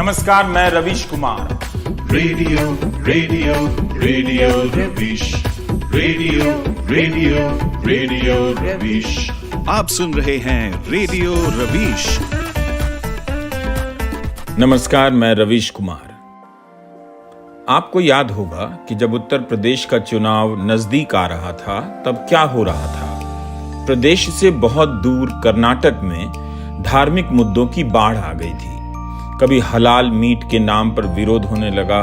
नमस्कार, मैं Ravish Kumar. Radio radio radio Ravish. Radio radio radio Ravish. आप सुन रहे हैं रेडियो रवीश। नमस्कार, मैं रवीश कुमार। आपको याद होगा कि जब उत्तर प्रदेश का चुनाव नजदीक आ रहा था तब क्या हो रहा था। प्रदेश से बहुत दूर कर्नाटक में धार्मिक मुद्दों की बाढ़ आ गई थी। कभी हलाल मीट के नाम पर विरोध होने लगा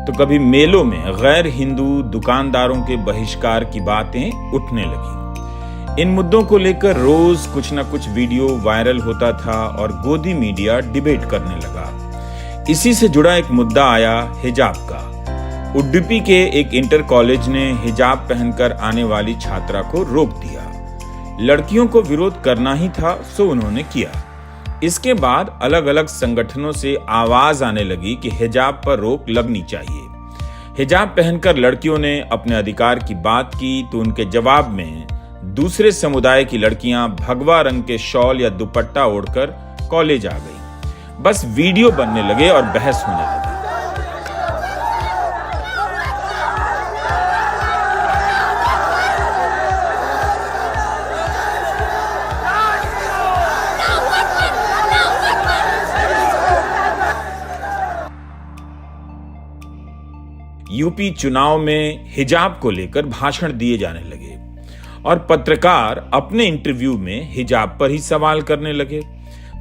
तो कभी मेलों में गैर हिंदू दुकानदारों के बहिष्कार की बातें उठने लगी। इन मुद्दों को लेकर रोज कुछ न कुछ वीडियो वायरल होता था और गोदी मीडिया डिबेट करने लगा। इसी से जुड़ा एक मुद्दा आया हिजाब का। उडुपी के एक इंटर कॉलेज ने हिजाब पहनकर आने वाली छात्रा को रोक दिया। लड़कियों को विरोध करना ही था, सो उन्होंने किया। इसके बाद अलग अलग संगठनों से आवाज आने लगी कि हिजाब पर रोक लगनी चाहिए। हिजाब पहनकर लड़कियों ने अपने अधिकार की बात की तो उनके जवाब में दूसरे समुदाय की लड़कियां भगवा रंग के शॉल या दुपट्टा ओढ़कर कॉलेज आ गई। बस वीडियो बनने लगे और बहस होने लगी। यूपी चुनाव में हिजाब को लेकर भाषण दिए जाने लगे और पत्रकार अपने इंटरव्यू में हिजाब पर ही सवाल करने लगे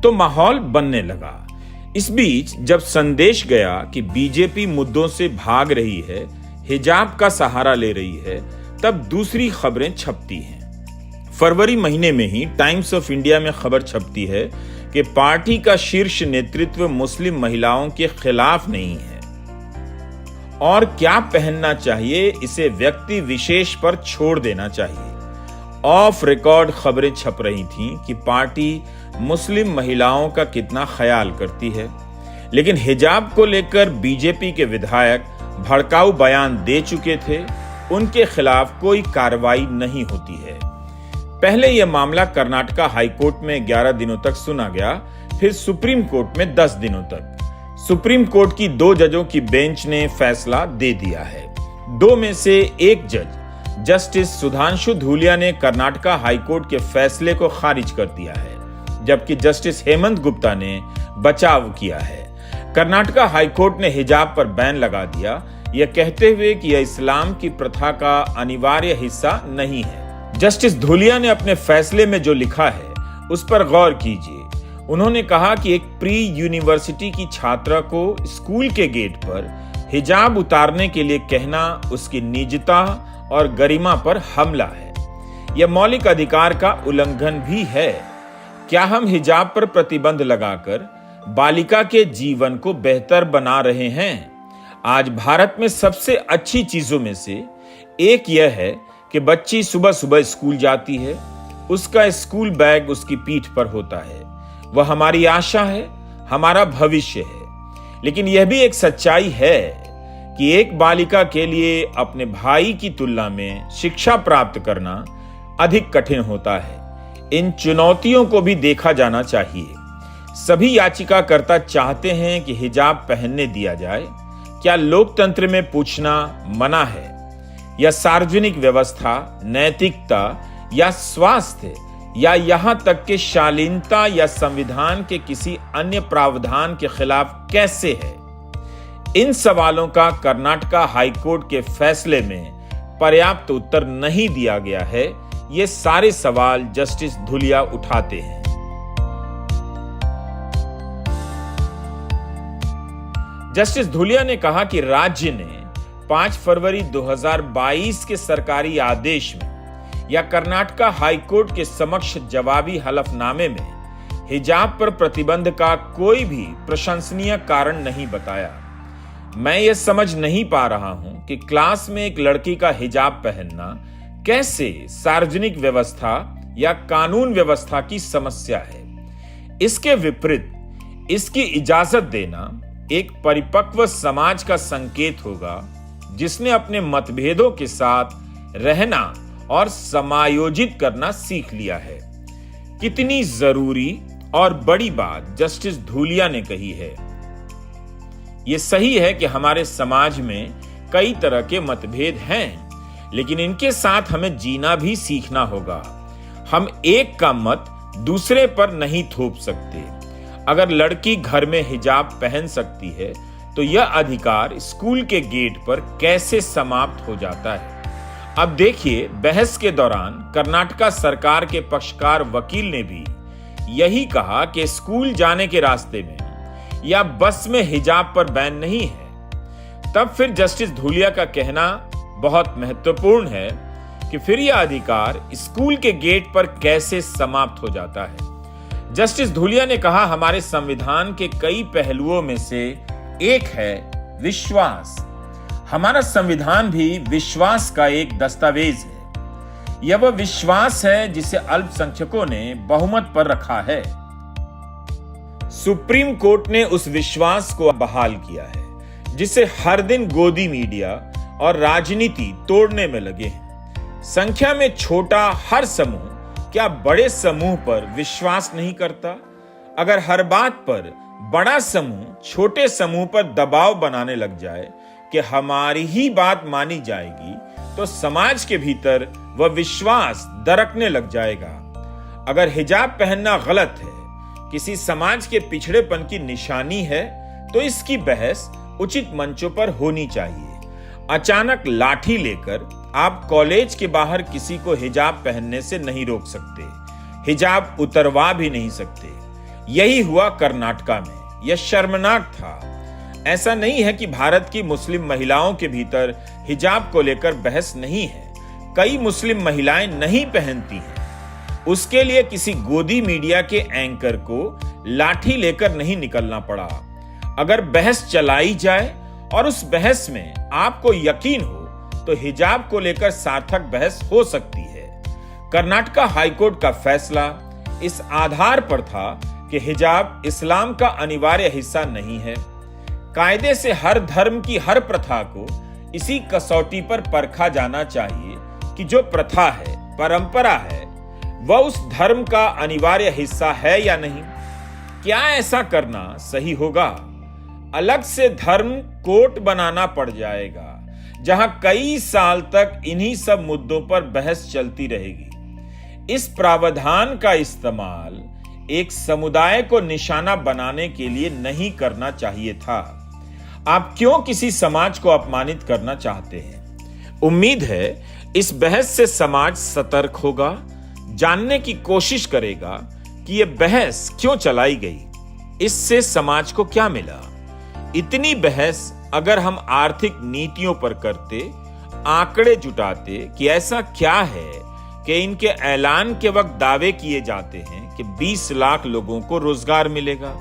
तो माहौल बनने लगा। इस बीच जब संदेश गया कि बीजेपी मुद्दों से भाग रही है, हिजाब का सहारा ले रही है, तब दूसरी खबरें छपती हैं। फरवरी महीने में ही टाइम्स ऑफ इंडिया में खबर छपती है कि पार्टी का शीर्ष नेतृत्व मुस्लिम महिलाओं के खिलाफ नहीं है और क्या पहनना चाहिए इसे व्यक्ति विशेष पर छोड़ देना चाहिए। ऑफ रिकॉर्ड खबरें छप रही थीं कि पार्टी मुस्लिम महिलाओं का कितना ख्याल करती है, लेकिन हिजाब को लेकर बीजेपी के विधायक भड़काऊ बयान दे चुके थे। उनके खिलाफ कोई कार्रवाई नहीं होती है। पहले यह मामला कर्नाटका हाईकोर्ट में 11 दिनों तक सुना गया, फिर सुप्रीम कोर्ट में 10 दिनों तक। सुप्रीम कोर्ट की 2 जजों की बेंच ने फैसला दे दिया है। 2 में से एक जज जस्टिस सुधांशु धूलिया ने कर्नाटका हाईकोर्ट के फैसले को खारिज कर दिया है, जबकि जस्टिस हेमंत गुप्ता ने बचाव किया है। कर्नाटका हाईकोर्ट ने हिजाब पर बैन लगा दिया, यह कहते हुए कि यह इस्लाम की प्रथा का अनिवार्य हिस्सा नहीं है। जस्टिस धूलिया ने अपने फैसले में जो लिखा है उस पर गौर कीजिए। उन्होंने कहा कि एक प्री यूनिवर्सिटी की छात्रा को स्कूल के गेट पर हिजाब उतारने के लिए कहना उसकी निजता और गरिमा पर हमला है। यह मौलिक अधिकार का उल्लंघन भी है। क्या हम हिजाब पर प्रतिबंध लगाकर बालिका के जीवन को बेहतर बना रहे हैं? आज भारत में सबसे अच्छी चीजों में से एक यह है कि बच्ची सुबह सुबह स्कूल जाती है, उसका स्कूल बैग उसकी पीठ पर होता है। वह हमारी आशा है, हमारा भविष्य है। लेकिन यह भी एक सच्चाई है कि एक बालिका के लिए अपने भाई की तुलना में शिक्षा प्राप्त करना अधिक कठिन होता है। इन चुनौतियों को भी देखा जाना चाहिए। सभी याचिकाकर्ता चाहते हैं कि हिजाब पहनने दिया जाए। क्या लोकतंत्र में पूछना मना है? या सार्वजनिक व्यवस्था, नैतिकता या स्वास्थ्य या यहां तक कि शालीनता या संविधान के किसी अन्य प्रावधान के खिलाफ कैसे है? इन सवालों का कर्नाटका हाईकोर्ट के फैसले में पर्याप्त उत्तर नहीं दिया गया है। ये सारे सवाल जस्टिस धूलिया उठाते हैं। जस्टिस धूलिया ने कहा कि राज्य ने 5 फरवरी 2022 के सरकारी आदेश में या कर्नाटका हाईकोर्ट के समक्ष जवाबी हलफनामे में हिजाब पर प्रतिबंध का कोई भी प्रशंसनीय कारण नहीं बताया। मैं यह समझ नहीं पा रहा हूं कि क्लास में एक लड़की का हिजाब पहनना कैसे सार्वजनिक व्यवस्था या कानून व्यवस्था की समस्या है। इसके विपरीत इसकी इजाजत देना एक परिपक्व समाज का संकेत होगा, जिसने अपने मतभेदों के साथ रहना और समायोजित करना सीख लिया है। कितनी जरूरी और बड़ी बात जस्टिस धूलिया ने कही है। ये सही है कि हमारे समाज में कई तरह के मतभेद हैं, लेकिन इनके साथ हमें जीना भी सीखना होगा। हम एक का मत दूसरे पर नहीं थोप सकते। अगर लड़की घर में हिजाब पहन सकती है तो यह अधिकार स्कूल के गेट पर कैसे समाप्त हो जाता है? अब देखिए, बहस के दौरान कर्नाटका सरकार के पक्षकार वकील ने भी यही कहा कि स्कूल जाने के रास्ते में या बस में हिजाब पर बैन नहीं है। तब फिर जस्टिस धूलिया का कहना बहुत महत्वपूर्ण है कि फिर यह अधिकार स्कूल के गेट पर कैसे समाप्त हो जाता है। जस्टिस धूलिया ने कहा, हमारे संविधान के कई पहलुओं में से एक है विश्वास। हमारा संविधान भी विश्वास का एक दस्तावेज है। यह वह विश्वास है जिसे अल्पसंख्यकों ने बहुमत पर रखा है। सुप्रीम कोर्ट ने उस विश्वास को बहाल किया है जिसे हर दिन गोदी मीडिया और राजनीति तोड़ने में लगे हैं। संख्या में छोटा हर समूह क्या बड़े समूह पर विश्वास नहीं करता? अगर हर बात पर बड़ा समूह छोटे समूह पर दबाव बनाने लग जाए कि हमारी ही बात मानी जाएगी, तो समाज के भीतर वह विश्वास दरकने लग जाएगा। अगर हिजाब पहनना गलत है, किसी समाज के पिछड़ेपन की निशानी है, तो इसकी बहस उचित मंचों पर होनी चाहिए। अचानक लाठी लेकर आप कॉलेज के बाहर किसी को हिजाब पहनने से नहीं रोक सकते, हिजाब उतरवा भी नहीं सकते। यही हुआ कर्नाटका में। यह शर्मनाक था। ऐसा नहीं है कि भारत की मुस्लिम महिलाओं के भीतर हिजाब को लेकर बहस नहीं है। कई मुस्लिम महिलाएं नहीं पहनती हैं। उसके लिए किसी गोदी मीडिया के एंकर को लाठी लेकर नहीं निकलना पड़ा। अगर बहस चलाई जाए और उस बहस में आपको यकीन हो तो हिजाब को लेकर सार्थक बहस हो सकती है। कर्नाटका हाईकोर्ट का फैसला इस आधार पर था कि हिजाब इस्लाम का अनिवार्य हिस्सा नहीं है। कायदे से हर धर्म की हर प्रथा को इसी कसौटी पर परखा जाना चाहिए कि जो प्रथा है, परंपरा है, वह उस धर्म का अनिवार्य हिस्सा है या नहीं। क्या ऐसा करना सही होगा? अलग से धर्म कोर्ट बनाना पड़ जाएगा जहां कई साल तक इन्हीं सब मुद्दों पर बहस चलती रहेगी। इस प्रावधान का इस्तेमाल एक समुदाय को निशाना बनाने के लिए नहीं करना चाहिए था। आप क्यों किसी समाज को अपमानित करना चाहते हैं? उम्मीद है इस बहस से समाज सतर्क होगा, जानने की कोशिश करेगा कि यह बहस क्यों चलाई गई, इससे समाज को क्या मिला। इतनी बहस अगर हम आर्थिक नीतियों पर करते, आंकड़े जुटाते कि ऐसा क्या है कि इनके ऐलान के वक्त दावे किए जाते हैं कि 20 लाख लोगों को रोजगार मिलेगा,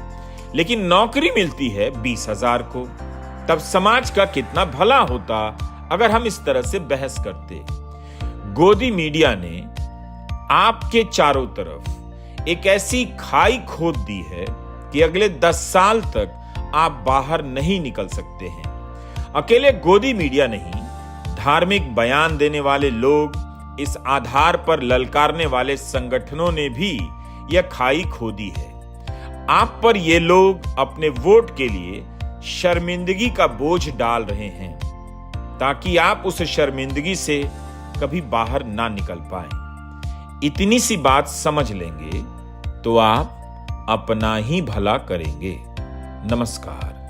लेकिन नौकरी मिलती है 20,000 को, तब समाज का कितना भला होता अगर हम इस तरह से बहस करते। गोदी मीडिया ने आपके चारों तरफ एक ऐसी खाई खोद दी है कि अगले 10 साल तक आप बाहर नहीं निकल सकते हैं। अकेले गोदी मीडिया नहीं, धार्मिक बयान देने वाले लोग, इस आधार पर ललकारने वाले संगठनों ने भी यह खाई खोदी है। आप पर ये लोग अपने वोट के लिए शर्मिंदगी का बोझ डाल रहे हैं ताकि आप उस शर्मिंदगी से कभी बाहर ना निकल पाएं। इतनी सी बात समझ लेंगे तो आप अपना ही भला करेंगे। नमस्कार।